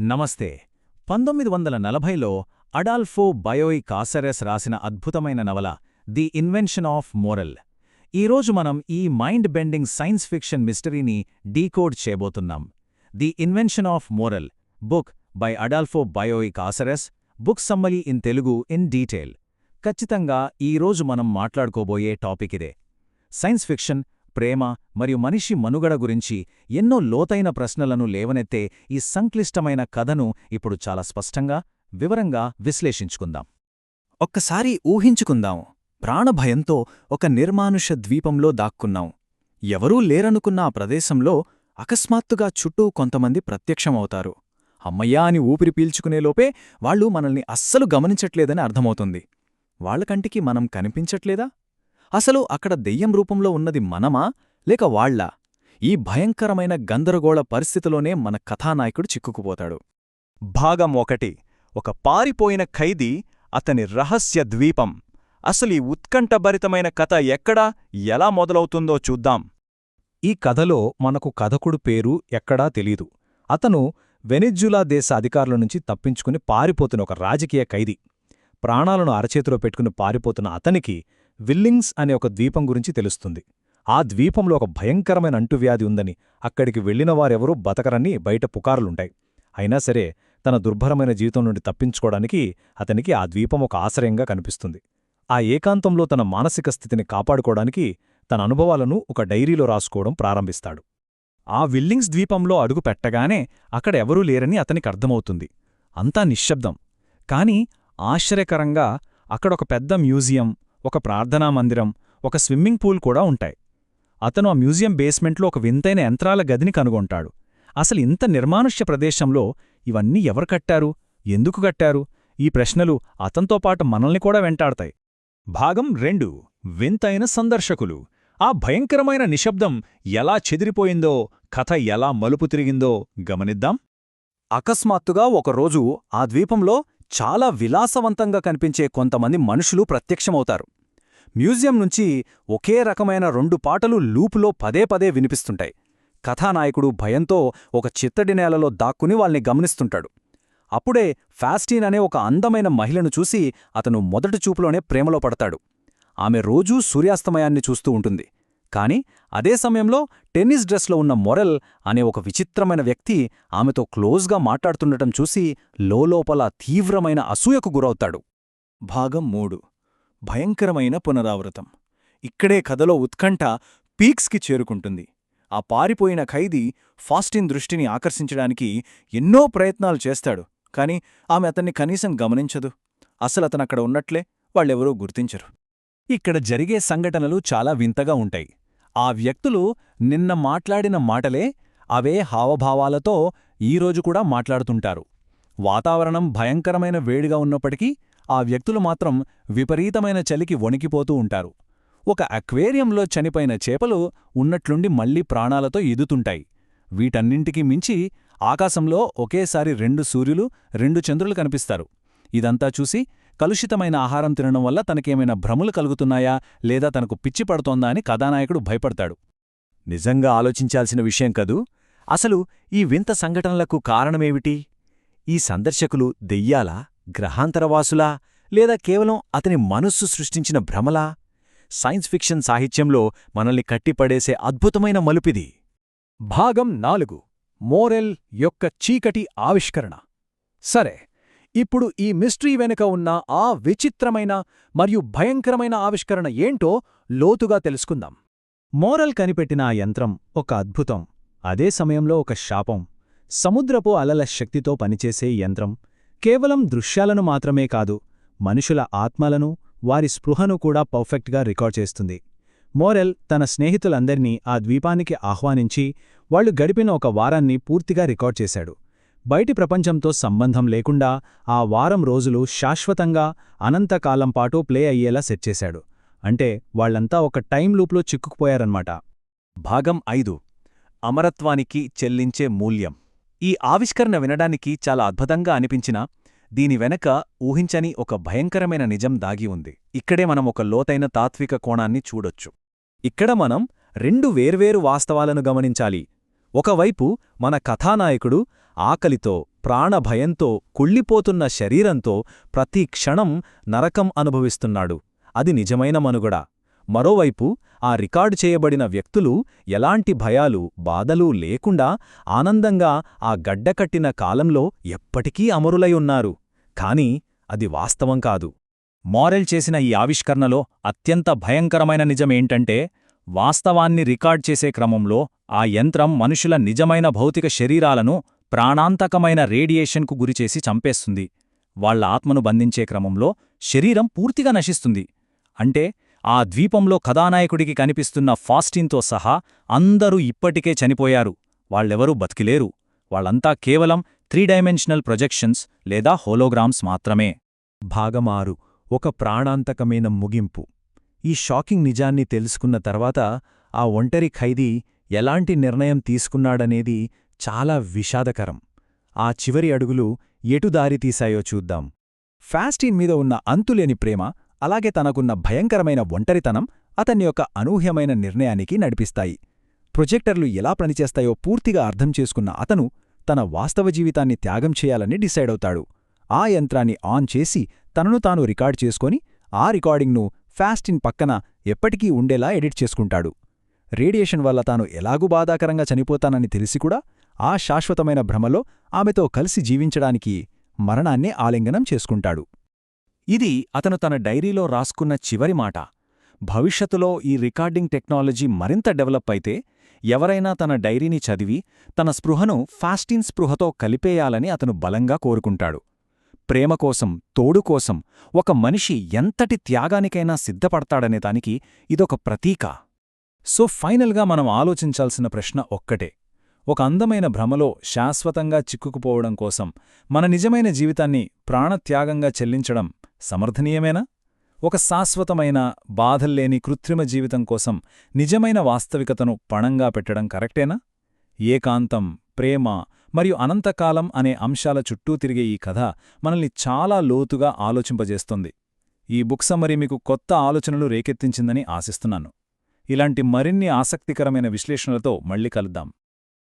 నమస్తే. 1940లో Adolfo Bioy కాసరెస్ రాసిన అద్భుతమైన నవల ది ఇన్వెన్షన్ ఆఫ్ మోరల్. ఈరోజు మనం ఈ మైండ్ బెండింగ్ సైన్స్ ఫిక్షన్ మిస్టరీని డీకోడ్ చేయబోతున్నాం. The invention of Morel book by Adolfo Bioy Casares, book summary in Telugu in detail. ఖచ్చితంగా ఈరోజు మనం మాట్లాడుకోబోయే టాపిక్ ఇదే. సైన్స్ ఫిక్షన్, ప్రేమ మరియు మనిషి మనుగడ గురించి ఎన్నో లోతైన ప్రశ్నలను లేవనెత్తే ఈ సంక్లిష్టమైన కథను ఇప్పుడు చాలా స్పష్టంగా, వివరంగా విశ్లేషించుకుందాం. ఒక్కసారి ఊహించుకుందాం. ప్రాణభయంతో ఒక నిర్మానుష ద్వీపంలో దాక్కున్నాం. ఎవరూ లేరనుకున్న ఆ ప్రదేశంలో అకస్మాత్తుగా చుట్టూ కొంతమంది ప్రత్యక్షమవుతారు. అమ్మయ్యా అని ఊపిరి పీల్చుకునేలోపే వాళ్లు మనల్ని అస్సలు గమనించట్లేదని అర్థమవుతుంది. వాళ్లకంటికి మనం కనిపించట్లేదా? అసలు అక్కడ దెయ్యం రూపంలో ఉన్నది మనమా లేక వాళ్లా? ఈ భయంకరమైన గందరగోళ పరిస్థితిలోనే మన కథానాయకుడు చిక్కుకుపోతాడు. భాగం 1. ఒక పారిపోయిన ఖైదీ, అతని రహస్య ద్వీపం. అసలు ఈ ఉత్కంఠభరితమైన కథ ఎక్కడా, ఎలా మొదలవుతుందో చూద్దాం. ఈ కథలో మనకు కథకుడు పేరు ఎక్కడా తెలీదు. అతను వెనిజ్యులా దేశ అధికారుల నుంచి తప్పించుకుని పారిపోతున్న ఒక రాజకీయ ఖైదీ. ప్రాణాలను అరచేతిలో పెట్టుకుని పారిపోతున్న అతనికి విల్లింగ్స్ అనే ఒక ద్వీపం గురించి తెలుస్తుంది. ఆ ద్వీపంలో ఒక భయంకరమైన అంటువ్యాధి ఉందని, అక్కడికి వెళ్లినవారెవరూ బతకరని బయట పుకారులుంటాయి. అయినా సరే తన దుర్భరమైన జీవితం నుండి తప్పించుకోవడానికి అతనికి ఆ ద్వీపం ఒక ఆశ్రయంగా కనిపిస్తుంది. ఆ ఏకాంతంలో తన మానసిక స్థితిని కాపాడుకోవడానికి తన అనుభవాలను ఒక డైరీలో రాసుకోవడం ప్రారంభిస్తాడు. ఆ విల్లింగ్స్ ద్వీపంలో అడుగు పెట్టగానే అక్కడెవరూ లేరని అతనికర్థమవుతుంది. అంతా నిశ్శబ్దం. కాని ఆశ్చర్యకరంగా అక్కడొక పెద్ద మ్యూజియం, ఒక ప్రార్థనా మందిరం, ఒక స్విమ్మింగ్ పూల్ కూడా ఉంటాయి. అతను ఆ మ్యూజియం బేస్మెంట్లో ఒక వింతైన యంత్రాల గదిని కనుగొంటాడు. అసలు ఇంత నిర్మానుష్య ప్రదేశంలో ఇవన్నీ ఎవరు కట్టారు, ఎందుకు కట్టారు? ఈ ప్రశ్నలు అతనితో పాటు మనల్ని కూడా వెంటాడతాయి. భాగం 2. వింతైన సందర్శకులు. ఆ భయంకరమైన నిశ్శబ్దం ఎలా చెదిరిపోయిందో, కథ ఎలా మలుపు తిరిగిందో గమనిద్దాం. అకస్మాత్తుగా ఒకరోజు ఆ ద్వీపంలో చాలా విలాసవంతంగా కనిపించే కొంతమంది మనుషులు ప్రత్యక్షమవుతారు. మ్యూజియం నుంచి ఒకే రకమైన 2 పాటలు లూపులో పదే పదే వినిపిస్తుంటాయి. కథానాయకుడు భయంతో ఒక చిత్తడి నేలలో దాక్కుని వాళ్ళని గమనిస్తుంటాడు. అప్పుడే ఫాస్టీన్ అనే ఒక అందమైన మహిళను చూసి అతను మొదటి చూపులోనే ప్రేమలో పడతాడు. ఆమె రోజూ సూర్యాస్తమయాన్ని చూస్తూ ఉంటుంది. కాని అదే సమయంలో టెన్నిస్ డ్రెస్లో ఉన్న మొరెల్ అనే ఒక విచిత్రమైన వ్యక్తి ఆమెతో క్లోజ్గా మాట్లాడుతుండటం చూసి లోలోపల తీవ్రమైన అసూయకు గురవుతాడు. భాగం 3. భయంకరమైన పునరావృతం. ఇక్కడే కథలో ఉత్కంఠ పీక్స్కి చేరుకుంటుంది. ఆ పారిపోయిన ఖైదీ ఫాస్టిన్ దృష్టిని ఆకర్షించడానికి ఎన్నో ప్రయత్నాలు చేస్తాడు. కాని ఆమె అతన్ని కనీసం గమనించదు. అసలతనక్కడ ఉన్నట్లే వాళ్ళెవరూ గుర్తించరు. ఇక్కడ జరిగే సంఘటనలు చాలా వింతగా ఉంటాయి. ఆ వ్యక్తులు నిన్న మాట్లాడిన మాటలే, అవే హావభావాలతో ఈరోజు కూడా మాట్లాడుతుంటారు. వాతావరణం భయంకరమైన వేడిగా ఉన్నప్పటికీ ఆ వ్యక్తులు మాత్రం విపరీతమైన చలికి వణికిపోతూ ఉంటారు. ఒక అక్వేరియంలో చనిపోయిన చేపలు ఉన్నట్లుండి మళ్లీ ప్రాణాలతో ఈదుతుంటాయి. వీటన్నింటికీ మించి ఆకాశంలో ఒకేసారి 2 సూర్యులు, 2 చంద్రులు కనిపిస్తారు. ఇదంతా చూసి కలుషితమైన ఆహారం తినడం వల్ల తనకేమైనా భ్రములు కలుగుతున్నాయా లేదా తనకు పిచ్చి పడుతోందా అని కథానాయకుడు భయపడతాడు. నిజంగా ఆలోచించాల్సిన విషయం కదూ. అసలు ఈ వింత సంఘటనలకు కారణమేమిటి? ఈ సందర్శకులు దెయ్యాలా, గ్రహాంతరవాసులా, లేదా కేవలం అతని మనస్సు సృష్టించిన భ్రమలా? సైన్స్ ఫిక్షన్ సాహిత్యంలో మనల్ని కట్టిపడేసే అద్భుతమైన మలుపిది. భాగం 4. మోరెల్ యొక్క చీకటి ఆవిష్కరణ. సరే, ఇప్పుడు ఈ మిస్టరీ వెనుక ఉన్న ఆ విచిత్రమైన మరియు భయంకరమైన ఆవిష్కరణ ఏంటో లోతుగా తెలుసుకుందాం. మోరల్ కనిపెట్టిన ఆ యంత్రం ఒక అద్భుతం, అదే సమయంలో ఒక శాపం. సముద్రపు అలల శక్తితో పనిచేసే యంత్రం కేవలం దృశ్యాలను మాత్రమే కాదు, మనుషుల ఆత్మలను, వారి స్పృహను కూడా పర్ఫెక్ట్గా రికార్డ్ చేస్తుంది. మోరెల్ తన స్నేహితులందర్నీ ఆ ద్వీపానికి ఆహ్వానించి వాళ్లు గడిపిన ఒక వారాన్ని పూర్తిగా రికార్డ్ చేశాడు. బయటి ప్రపంచంతో సంబంధం లేకుండా ఆ వారం రోజులు శాశ్వతంగా అనంతకాలం పాటు ప్లే అయ్యేలా సెట్ చేశాడు. అంటే వాళ్లంతా ఒక టైం లూప్లో చిక్కుకుపోయారన్నమాట. భాగం 5. అమరత్వానికి చెల్లించే మూల్యం. ఈ ఆవిష్కరణ వినడానికి చాలా అద్భుతంగా అనిపించినా దీని వెనక ఊహించని ఒక భయంకరమైన నిజం దాగి ఉంది. ఇక్కడే మనం ఒక లోతైన తాత్విక కోణాన్ని చూడొచ్చు. ఇక్కడ మనం 2 వేర్వేరు వాస్తవాలను గమనించాలి. ఒకవైపు మన కథానాయకుడు ఆకలితో, ప్రాణభయంతో కుళ్ళిపోతున్న శరీరంతో ప్రతి క్షణం నరకం అనుభవిస్తున్నాడు. అది నిజమైన మనుగడ. మరోవైపు ఆ రికార్డు చేయబడిన వ్యక్తులు ఎలాంటి భయాలు, బాధలు లేకుండా ఆనందంగా ఆ గడ్డకట్టిన కాలంలో ఎప్పటికీ అమరులై ఉన్నారు. కాని అది వాస్తవం కాదు. మారెల్ చేసిన ఈ ఆవిష్కరణలో అత్యంత భయంకరమైన నిజమేంటంటే, వాస్తవాన్ని రికార్డ్ చేసే క్రమంలో ఆ యంత్రం మనుషుల నిజమైన భౌతిక శరీరాలను ప్రాణాంతకమైన రేడియేషన్కు గురిచేసి చంపేస్తుంది. వాళ్ల ఆత్మను బంధించే క్రమంలో శరీరం పూర్తిగా నశిస్తుంది. అంటే ఆ ద్వీపంలో కథానాయకుడికి కనిపిస్తున్న ఫాస్టిన్తో సహా అందరూ ఇప్పటికే చనిపోయారు. వాళ్ళెవరూ బతికిలేరు. వాళ్ళంతా కేవలం 3 డైమెన్షనల్ ప్రొజెక్షన్స్ లేదా హోలోగ్రామ్స్ మాత్రమే. భాగమారు ఒక ప్రాణాంతకమైన ముగింపు. ఈ షాకింగ్ నిజాన్ని తెలుసుకున్న తర్వాత ఆ ఒంటరి ఖైదీ ఎలాంటి నిర్ణయం తీసుకున్నాడనేది చాలా విషాదకరం. ఆ చివరి అడుగులు ఎటు దారితీశాయో చూద్దాం. ఫాస్టిన్ మీద ఉన్న అంతులేని ప్రేమ, అలాగే తనకున్న భయంకరమైన ఒంటరితనం అతన్ని యొక్క అనూహ్యమైన నిర్ణయానికి నడిపిస్తాయి. ప్రొజెక్టర్లు ఎలా పనిచేస్తాయో పూర్తిగా అర్థం చేసుకున్న అతను తన వాస్తవ జీవితాన్ని త్యాగం చేయాలని డిసైడవుతాడు. ఆ యంత్రాన్ని ఆన్ చేసి తనను తాను రికార్డ్ చేసుకొని ఆ రికార్డింగ్ను ఫాస్టిన్ పక్కన ఎప్పటికీ ఉండేలా ఎడిట్ చేసుకుంటాడు. రేడియేషన్ వల్ల తాను ఎలాగూ బాధాకరంగా చనిపోతానని తెలిసికూడా ఆ శాశ్వతమైన భ్రమలో ఆమెతో కలిసి జీవించడానికి మరణాన్నే ఆలింగనం చేసుకుంటాడు. ఇది అతను తన డైరీలో రాసుకున్న చివరి మాట. భవిష్యత్తులో ఈ రికార్డింగ్ టెక్నాలజీ మరింత డెవలప్ అయితే ఎవరైనా తన డైరీని చదివి తన స్పృహను ఫాస్టిన్ స్పృహతో కలిపేయాలని అతను బలంగా కోరుకుంటాడు. ప్రేమకోసం, తోడుకోసం ఒక మనిషి ఎంతటి త్యాగానికైనా సిద్ధపడతాడనే దానికి ఇదొక ప్రతీక. సో ఫైనల్గా మనం ఆలోచించాల్సిన ప్రశ్న ఒక్కటే. ఒక అందమైన భ్రమలో శాశ్వతంగా చిక్కుకుపోవడం కోసం మన నిజమైన జీవితాన్ని ప్రాణత్యాగంగా చెల్లించడం సమర్థనీయమేనా? ఒక శాశ్వతమైన, బాధల్లేని కృత్రిమ జీవితం కోసం నిజమైన వాస్తవికతను పణంగా పెట్టడం కరెక్టేనా? ఏకాంతం, ప్రేమ మరియు అనంతకాలం అనే అంశాల చుట్టూ తిరిగే ఈ కథ మనల్ని చాలా లోతుగా ఆలోచింపజేస్తుంది. ఈ బుక్ సమ్మరీ మీకు కొత్త ఆలోచనలు రేకెత్తించిందని ఆశిస్తున్నాను. ఇలాంటి మరిన్ని ఆసక్తికరమైన విశ్లేషణలతో మళ్ళీ కలుద్దాం.